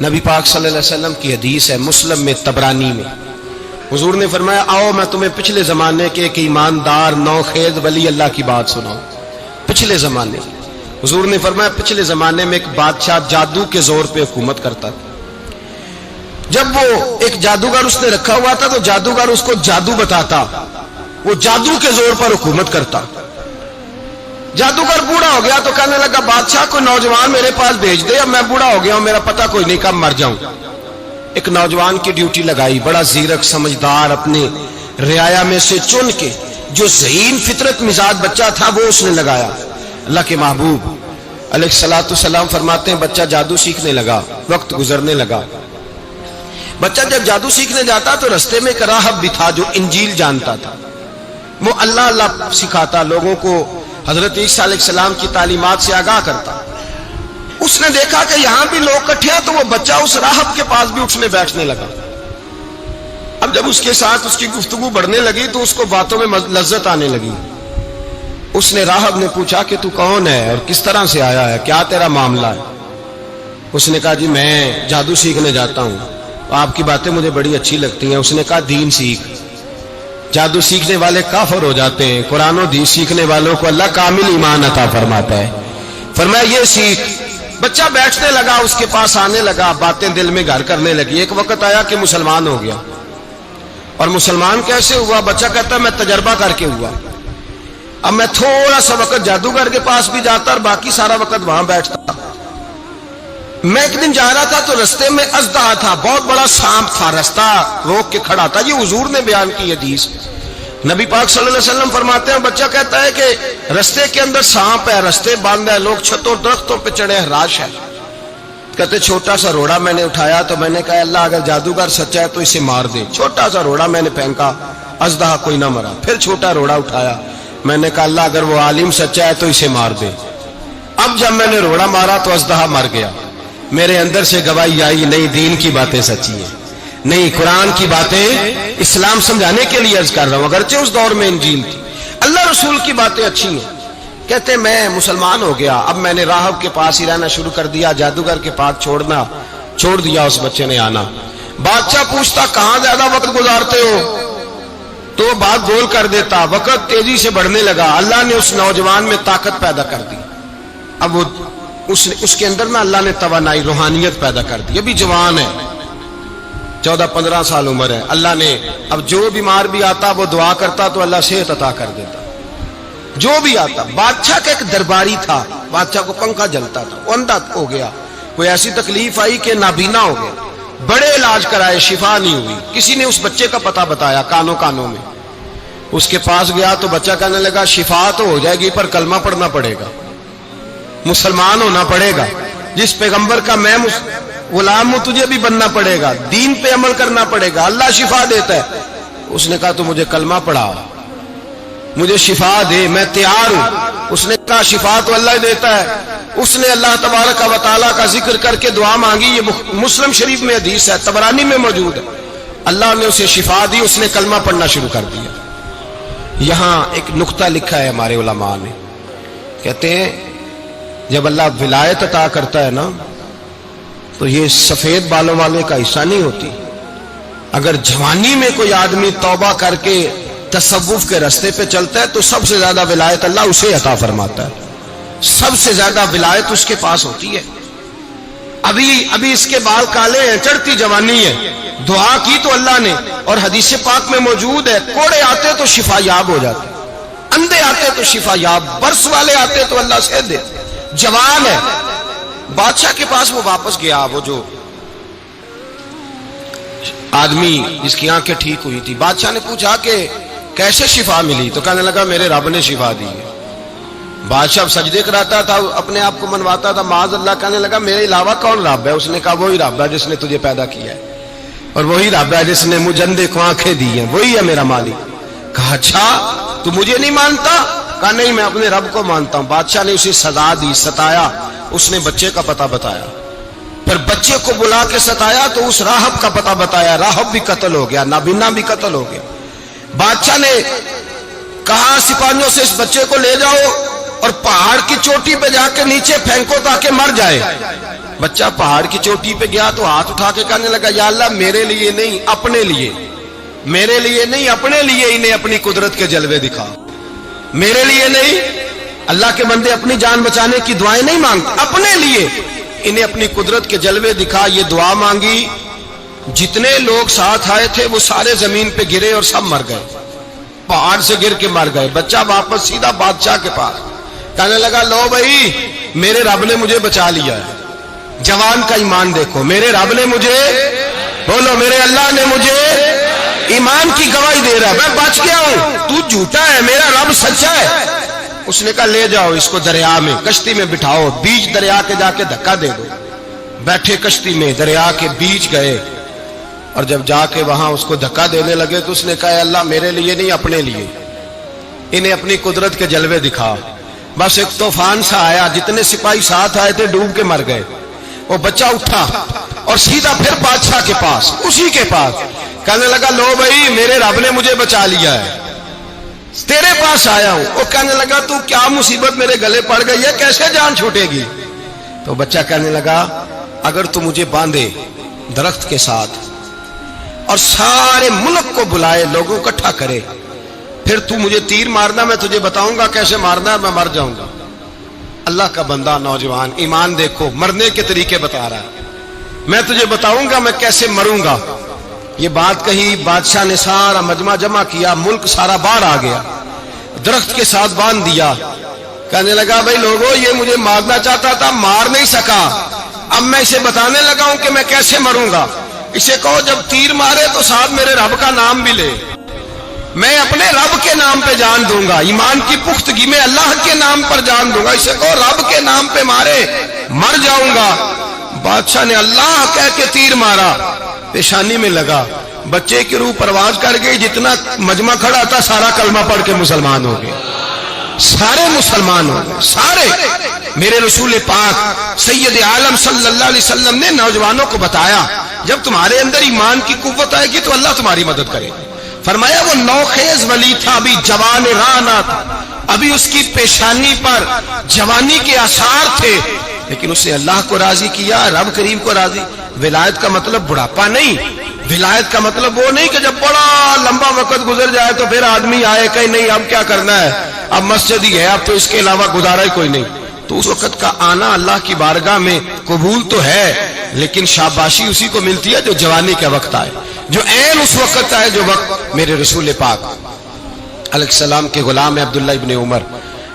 نبی پاک صلی اللہ علیہ وسلم کی حدیث ہے مسلم میں طبرانی میں، حضور نے فرمایا آؤ میں تمہیں پچھلے زمانے کے ایک ایماندار نوخیز ولی اللہ کی بات سناؤں۔ پچھلے زمانے حضور نے فرمایا پچھلے زمانے میں ایک بادشاہ جادو کے زور پہ حکومت کرتا تھا۔ جب وہ ایک جادوگر اس نے رکھا ہوا تھا تو جادوگر اس کو جادو بتاتا، وہ جادو کے زور پر حکومت کرتا۔ جادوگر بوڑھا ہو گیا تو کہنے لگا بادشاہ کوئی نوجوان میرے پاس بھیج دے، اب میں بوڑھا ہو گیا ہوں، میرا پتہ کوئی نہیں کب مر جاؤں۔ ایک نوجوان کی ڈیوٹی لگائی، بڑا زیرک سمجھدار، اپنے رعایا میں سے چن کے جو ذہین فطرت مزاج بچہ تھا وہ اس نے لگایا۔ اللہ کے محبوب علیہ الصلوۃ والسلام فرماتے ہیں بچہ جادو سیکھنے لگا، وقت گزرنے لگا۔ بچہ جب جادو سیکھنے جاتا تو رستے میں ایک راہب بھی تھا جو انجیل جانتا تھا، وہ اللہ اللہ سکھاتا، لوگوں کو حضرت عیسیٰ علیہ السلام کی تعلیمات سے آگاہ کرتا۔ اس نے دیکھا کہ یہاں بھی لوگ اکٹھے ہیں تو وہ بچہ اس راہب کے پاس بھی اٹھنے بیٹھنے لگا۔ اب جب اس کے ساتھ اس کی گفتگو بڑھنے لگی تو اس کو باتوں میں لذت آنے لگی۔ اس نے راہب نے پوچھا کہ تو کون ہے اور کس طرح سے آیا ہے، کیا تیرا معاملہ ہے؟ اس نے کہا جی میں جادو سیکھنے جاتا ہوں، آپ کی باتیں مجھے بڑی اچھی لگتی ہیں۔ اس نے کہا دین سیکھ، جادو سیکھنے والے کافر ہو جاتے ہیں، قرآن و حدیث سیکھنے والوں کو اللہ کامل ایمان عطا فرماتا ہے۔ فرمایا یہ سیکھ۔ بچہ بیٹھنے لگا، اس کے پاس آنے لگا، باتیں دل میں گھر کرنے لگی۔ ایک وقت آیا کہ مسلمان ہو گیا، اور مسلمان کیسے ہوا؟ بچہ کہتا ہے میں تجربہ کر کے ہوا۔ اب میں تھوڑا سا وقت جادوگر کے پاس بھی جاتا اور باقی سارا وقت وہاں بیٹھتا۔ میں ایک دن جا رہا تھا تو رستے میں اژدہا تھا، بہت بڑا سانپ تھا، رستہ روک کے کھڑا تھا۔ یہ حضور نے بیان کی حدیث، نبی پاک صلی اللہ علیہ وسلم فرماتے ہیں بچہ کہتا ہے کہ رستے کے اندر سانپ ہے، رستے بند ہے، لوگ چھتوں درختوں پہ چڑھے، ہراش ہے۔ کہتے چھوٹا سا روڑا میں نے اٹھایا تو میں نے کہا اللہ اگر جادوگر سچا ہے تو اسے مار دے۔ چھوٹا سا روڑا میں نے پھینکا، اژدہا کوئی نہ مرا۔ پھر چھوٹا روڑا اٹھایا، میں نے کہا اللہ اگر وہ عالم سچا ہے تو اسے مار دے۔ اب جب میں نے روڑا مارا تو اژدہا مر گیا۔ میرے اندر سے گواہی آئی نہیں دین کی باتیں سچی ہیں، نہیں قرآن کی باتیں اسلام سمجھانے کے لیے عرض کر رہا ہوں، اگرچہ اس دور میں انجیل تھی، اللہ رسول کی باتیں اچھی ہیں۔ کہتے میں مسلمان ہو گیا، اب میں نے راہب کے پاس ہی رہنا شروع کر دیا، جادوگر کے پاس چھوڑ دیا اس بچے نے آنا۔ بادشاہ پوچھتا کہاں زیادہ وقت گزارتے ہو تو وہ بات گول کر دیتا۔ وقت تیزی سے بڑھنے لگا، اللہ نے اس نوجوان میں طاقت پیدا کر دی۔ اب وہ اس کے اندر نا اللہ نے توانائی روحانیت پیدا کر دی، ابھی جوان ہے، 14-15 سال عمر ہے۔ اللہ نے اب جو بیمار بھی آتا وہ دعا کرتا تو اللہ صحت عطا کر دیتا، جو بھی آتا۔ بادشاہ کا ایک درباری تھا، بادشاہ کو پنکھا جلتا تھا، وہ اندھا ہو گیا، کوئی ایسی تکلیف آئی کہ نابینا ہو گیا، بڑے علاج کرائے شفا نہیں ہوئی۔ کسی نے اس بچے کا پتہ بتایا کانوں میں، اس کے پاس گیا تو بچہ کہنے لگا شفا تو ہو جائے گی پر کلمہ پڑھنا پڑے گا، مسلمان ہونا پڑے گا، جس پیغمبر کا میں غلام ہوں تجھے بھی بننا پڑے گا، دین پہ عمل کرنا پڑے گا، اللہ شفا دیتا ہے۔ اس نے کہا تو مجھے کلمہ پڑھا، مجھے شفا دے، میں تیار ہوں۔ اس نے کہا شفا تو اللہ دیتا ہے۔ اس نے اللہ تبارک و تعالیٰ کا ذکر کر کے دعا مانگی، یہ مسلم شریف میں حدیث ہے، طبرانی میں موجود ہے۔ اللہ نے اسے شفا دی، اس نے کلمہ پڑھنا شروع کر دیا۔ یہاں ایک نقطہ لکھا ہے ہمارے علماء نے، کہتے ہیں جب اللہ ولایت عطا کرتا ہے نا تو یہ سفید بالوں والے کا حصہ نہیں ہوتی۔ اگر جوانی میں کوئی آدمی توبہ کر کے تصوف کے راستے پہ چلتا ہے تو سب سے زیادہ ولایت اللہ اسے عطا فرماتا ہے، سب سے زیادہ ولایت اس کے پاس ہوتی ہے۔ ابھی اس کے بال کالے ہیں، چڑھتی جوانی ہے، دعا کی تو اللہ نے، اور حدیث پاک میں موجود ہے کوڑے آتے تو شفا یاب ہو جاتے، اندھے آتے تو شفا یاب، برس والے آتے تو اللہ سے دے۔ جوان ہے، بادشاہ کے پاس وہ واپس گیا، وہ جو آدمی جس کی آنکھیں ٹھیک ہوئی تھی۔ بادشاہ نے پوچھا کہ کیسے شفا ملی؟ تو کہنے لگا میرے رب نے شفا دی ہے۔ بادشاہ سجدے کراتا تھا، اپنے آپ کو منواتا تھا، معاذ اللہ، کہنے لگا میرے علاوہ کون رب ہے؟ اس نے کہا وہی رب ہے جس نے تجھے پیدا کیا ہے، اور وہی رب ہے جس نے مجھے اندھے کو آنکھیں دی ہیں، وہی ہے میرا مالک۔ کہا اچھا تو مجھے نہیں مانتا؟ کہا نہیں میں اپنے رب کو مانتا ہوں۔ بادشاہ نے اسے سزا دی، ستایا، اس نے بچے کا پتہ بتایا، پھر بچے کو بلا کے ستایا تو اس راہب کا پتہ بتایا، راہب بھی قتل ہو گیا، نابینا بھی قتل ہو گیا۔ بادشاہ نے کہا سپاہیوں سے اس بچے کو لے جاؤ اور پہاڑ کی چوٹی پہ جا کے نیچے پھینکو تاکہ مر جائے. بچہ پہاڑ کی چوٹی پہ گیا تو ہاتھ اٹھا کے کہنے لگا یا اللہ میرے لیے نہیں اپنے لیے، میرے لیے نہیں اپنے لیے انہیں اپنی قدرت کے جلوے دکھا. میرے لیے نہیں، اللہ کے بندے اپنی جان بچانے کی دعائیں نہیں مانگتے، اپنے لیے انہیں اپنی قدرت کے جلوے دکھا. یہ دعا مانگی، جتنے لوگ ساتھ آئے تھے وہ سارے زمین پہ گرے اور سب مر گئے، پہاڑ سے گر کے مر گئے. بچہ واپس سیدھا بادشاہ کے پاس کہنے لگا لو بھائی میرے رب نے مجھے بچا لیا ہے. جوان کا ایمان دیکھو، میرے رب نے مجھے، بولو میرے اللہ نے مجھے ایمان کی گواہی دے رہا ہے، میں بچ گیا ہوں، تو جھوٹا ہے میرا رب سچا ہے. اس نے کہا لے جاؤ اس کو دریا میں، کشتی میں بٹھاؤ، بیچ دریا کے جا کے دھکا دے دو. بیٹھے کشتی میں، دریا کے بیچ گئے، اور جب جا کے وہاں اس کو دھکا دینے لگے تو اس نے کہا اللہ میرے لیے نہیں اپنے لیے انہیں اپنی قدرت کے جلوے دکھا. بس ایک طوفان سا آیا، جتنے سپاہی ساتھ آئے تھے ڈوب کے مر گئے. وہ بچہ اٹھا اور سیدھا پھر بادشاہ کے پاس، اسی کے پاس کہنے لگا لو بھائی میرے رب نے مجھے بچا لیا ہے، تیرے پاس آیا ہوں. وہ کہنے لگا تو کیا مصیبت میرے گلے پڑ گئی ہے، کیسے جان چھوٹے گی؟ تو بچہ کہنے لگا اگر تو مجھے باندھے درخت کے ساتھ اور سارے ملک کو بلائے، لوگوں کو اکٹھا کرے، پھر تو مجھے تیر مارنا، میں تجھے بتاؤں گا کیسے مارنا ہے، میں مر جاؤں گا. اللہ کا بندہ نوجوان ایمان دیکھو، مرنے کے طریقے بتا رہا ہے، میں تجھے بتاؤں گا میں کیسے مروں گا. یہ بات کہی، بادشاہ نے سارا مجمع جمع کیا، ملک سارا باہر آ گیا، درخت کے ساتھ باندھ دیا. کہنے لگا بھائی لوگوں یہ مجھے مارنا چاہتا تھا، مار نہیں سکا، اب میں اسے بتانے لگا ہوں کہ میں کیسے مروں گا. اسے کہو جب تیر مارے تو ساتھ میرے رب کا نام بھی لے، میں اپنے رب کے نام پہ جان دوں گا، ایمان کی پختگی میں اللہ کے نام پر جان دوں گا. اسے کہو رب کے نام پہ مارے، مر جاؤں گا. بادشاہ نے اللہ کہہ کے تیر مارا، پیشانی میں لگا، بچے کی روح پرواز کر گئی. جتنا مجمع کھڑا تھا سارا کلمہ پڑھ کے مسلمان ہو گئے، سارے مسلمان ہو گئے سارے. میرے رسول پاک سید عالم صلی اللہ علیہ وسلم نے نوجوانوں کو بتایا جب تمہارے اندر ایمان کی قوت آئے گی تو اللہ تمہاری مدد کرے. فرمایا وہ نوخیز ولی تھا، ابھی جوان رانا تھا، ابھی اس کی پیشانی پر جوانی کے آثار تھے، لیکن اس نے اللہ کو راضی کیا، رب کریم کو راضی. ولایت کا مطلب بڑھاپا نہیں، ولایت کا مطلب وہ نہیں کہ جب بڑا لمبا وقت گزر جائے تو پھر آدمی آئے کہ نہیں اب کیا کرنا ہے، اب مسجد ہی ہے، اب تو اس کے علاوہ گزارا ہی کوئی نہیں. تو اس وقت کا آنا اللہ کی بارگاہ میں قبول تو ہے، لیکن شاباشی اسی کو ملتی ہے جو جوانی کا وقت آئے، جو عین اس وقت آئے جو وقت میرے رسول پاک علیہ السلام کے غلام عبداللہ ابن عمر،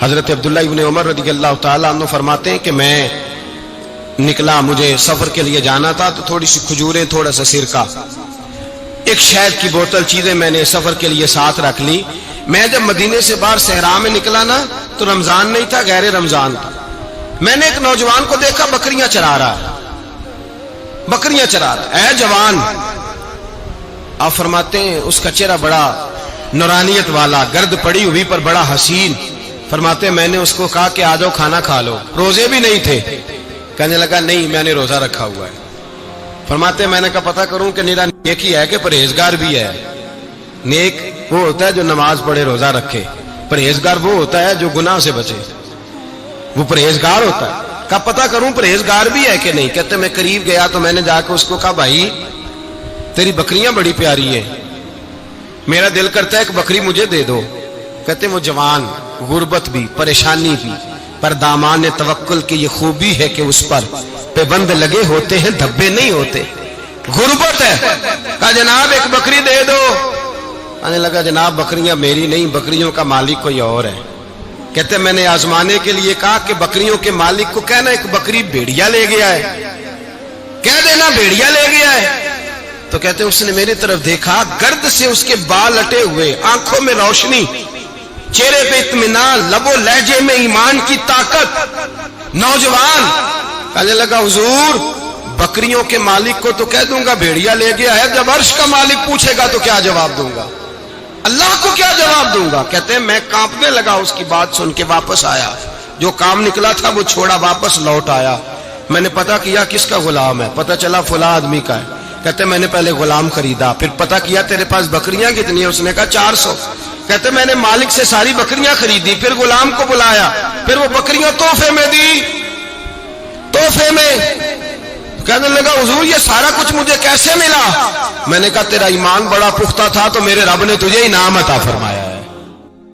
حضرت عبداللہ ابن عمر رضی اللہ تعالیٰ عنہ فرماتے ہیں کہ میں نکلا، مجھے سفر کے لیے جانا تھا، تو تھوڑی سی کھجوریں، تھوڑا سا سرکہ، ایک شہد کی بوتل، چیزیں میں نے سفر کے لیے ساتھ رکھ لی. میں جب مدینے سے باہر صحرا میں نکلا نا تو رمضان نہیں تھا، غیر رمضان تھا. میں نے ایک نوجوان کو دیکھا بکریاں چرا رہا ہے، بکریاں چرا رہا ہے. اے جوان، آپ فرماتے ہیں اس کا چہرہ بڑا نورانیت والا، گرد پڑی ہوئی پر بڑا حسین. فرماتے ہیں میں نے اس کو کہا کہ آ جاؤ کھانا کھا لو، روزے بھی نہیں تھے. کہنے لگا نہیں میں نے روزہ رکھا ہوا ہے. فرماتے ہیں میں نے کہا پتہ کروں کہ نیرا نیک ہی ہے کہ پرہیزگار بھی ہے. نیک وہ ہوتا ہے جو نماز پڑھے روزہ رکھے، پرہیزگار وہ ہوتا ہے جو گناہ سے بچے، وہ پرہیزگار ہوتا ہے. کہا پتہ کروں پرہیزگار بھی ہے کہ نہیں. کہتے میں قریب گیا تو میں نے جا کے اس کو کہا بھائی تیری بکریاں بڑی پیاری ہیں، میرا دل کرتا ہے ایک بکری مجھے دے دو. کہتے وہ جوان، غربت بھی، پریشانی بھی، پر دامان توکل کی یہ خوبی ہے کہ اس پر پابند لگے ہوتے ہیں، دھبے نہیں ہوتے. غربت ہے. کہا جناب ایک بکری دے دو. کہنے لگا جناب بکریاں میری نہیں، بکریوں کا مالک کوئی اور ہے. کہتے میں نے آزمانے کے لیے کہا کہ بکریوں کے مالک کو کہنا ایک بکری بھیڑیا لے گیا ہے، کہہ دینا بھیڑیا لے گیا ہے. تو کہتے اس نے میری طرف دیکھا، گرد سے اس کے بال لٹے ہوئے، آنکھوں میں روشنی، چہرے پہ اطمینان، لب و لہجے میں ایمان کی طاقت. نوجوان کہنے لگا حضور بکریوں کے مالک کو تو کہہ دوں گا بھیڑیا لے گیا ہے، جب عرش کا مالک پوچھے گا تو کیا جواب دوں گا، اللہ کو کیا جواب دوں گا. کہتے ہیں میں کانپنے لگا اس کی بات سن کے. واپس آیا، جو کام نکلا تھا وہ چھوڑا، واپس لوٹ آیا. میں نے پتہ کیا کس کا غلام ہے، پتہ چلا فلاں آدمی کا ہے. کہتے میں نے پہلے غلام خریدا، پھر پتہ کیا تیرے پاس بکریاں کتنی ہیں، اس نے کہا 400. کہتے میں نے مالک سے ساری بکریاں خریدی، پھر غلام کو بلایا، پھر وہ بکریاں تحفے میں دی، تحفے میں۔ کہنے لگا حضور یہ سارا کچھ مجھے کیسے ملا؟ میں نے کہا تیرا ایمان بڑا پختہ تھا تو میرے رب نے تجھے انعام عطا فرمایا۔